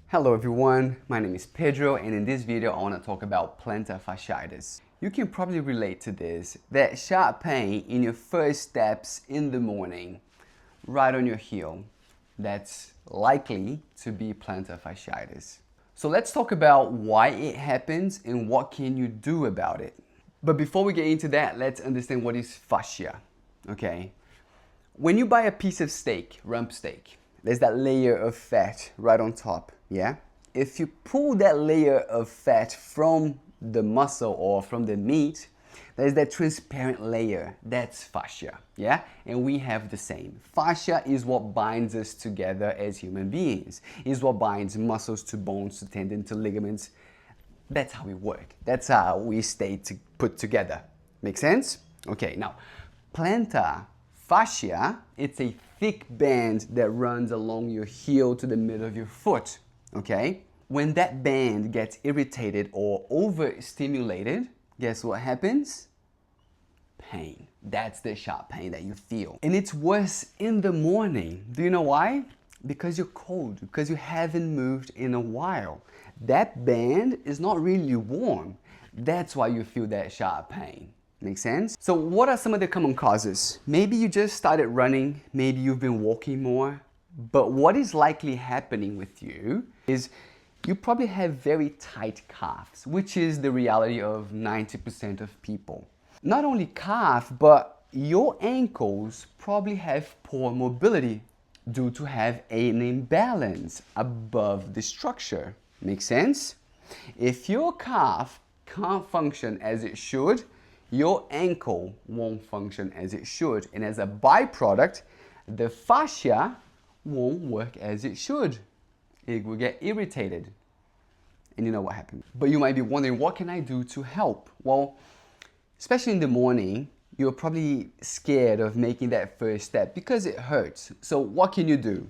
Hello everyone, my name is Pedro, and in this video I want to talk about plantar fasciitis. You can probably relate to this, that sharp pain in your first steps in the morning, right on your heel. That's likely to be plantar fasciitis. So let's talk about why it happens and what can you do about it. But before we get into that, let's understand what is fascia, okay? When you buy a piece of steak, rump steak, there's that layer of fat right on top, yeah? If you pull that layer of fat from the muscle or from the meat, there's that transparent layer, that's fascia, yeah? And we have the same. Fascia is what binds us together as human beings. Is what binds muscles to bones, to tendons, to ligaments. That's how we work. That's how we stay put together. Make sense? Okay, now, plantar fascia, it's a thick band that runs along your heel to the middle of your foot, okay? When that band gets irritated or overstimulated, guess what happens? Pain. That's the sharp pain that you feel. And it's worse in the morning. Do you know why? Because you're cold, because you haven't moved in a while. That band is not really warm. That's why you feel that sharp pain. Make sense? So what are some of the common causes? Maybe you just started running, maybe you've been walking more, but what is likely happening with you is you probably have very tight calves, which is the reality of 90% of people. Not only calf, but your ankles probably have poor mobility due to have an imbalance above the structure. Make sense? If your calf can't function as it should, your ankle won't function as it should. And as a byproduct, the fascia won't work as it should. It will get irritated. And you know what happens. But you might be wondering, what can I do to help? Well, especially in the morning, you're probably scared of making that first step because it hurts. So what can you do?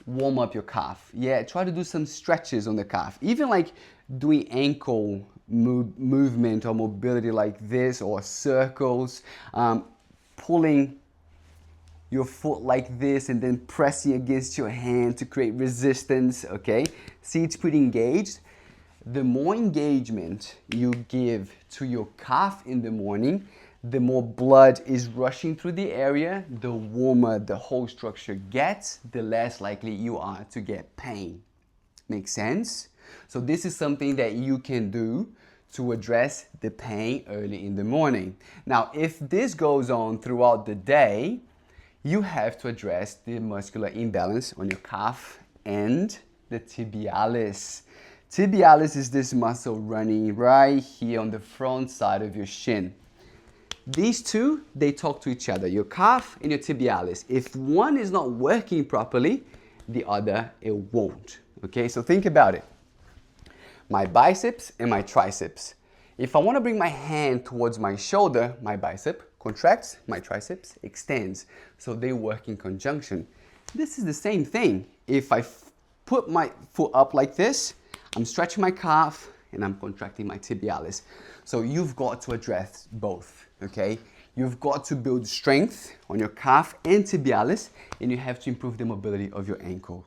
Warm up your calf. Yeah, try to do some stretches on the calf. Even like doing ankle movement or mobility like this, or circles, pulling your foot like this and then pressing against your hand to create resistance, okay? See, it's pretty engaged. The more engagement you give to your calf in the morning, the more blood is rushing through the area, the warmer the whole structure gets, the less likely you are to get pain. Make sense? So this is something that you can do to address the pain early in the morning. Now, if this goes on throughout the day, you have to address the muscular imbalance on your calf and the tibialis. Tibialis is this muscle running right here on the front side of your shin. These two, they talk to each other, your calf and your tibialis. If one is not working properly, the other, it won't. Okay, so think about it. My biceps and my triceps. If I want to bring my hand towards my shoulder, my bicep contracts, my triceps extends. So they work in conjunction. This is the same thing. If I put my foot up like this, I'm stretching my calf and I'm contracting my tibialis. So you've got to address both, okay? You've got to build strength on your calf and tibialis, and you have to improve the mobility of your ankle.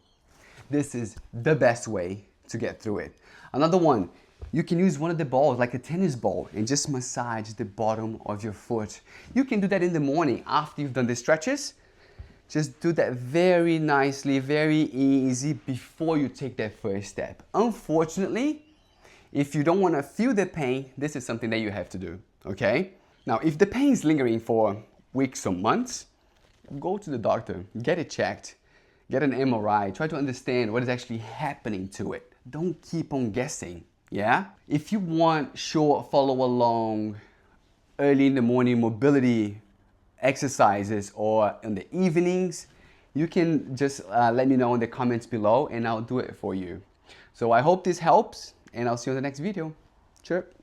This is the best way to get through it. Another one, you can use one of the balls, like a tennis ball, and just massage the bottom of your foot. You can do that in the morning after you've done the stretches. Just do that very nicely, very easy before you take that first step. Unfortunately, if you don't want to feel the pain, this is something that you have to do, okay? Now, if the pain is lingering for weeks or months, go to the doctor, get it checked, get an MRI, try to understand what is actually happening to it. Don't keep on guessing, yeah? If you want short follow along, early in the morning mobility exercises or in the evenings, you can just let me know in the comments below and I'll do it for you. So I hope this helps, and I'll see you in the next video. Chirp.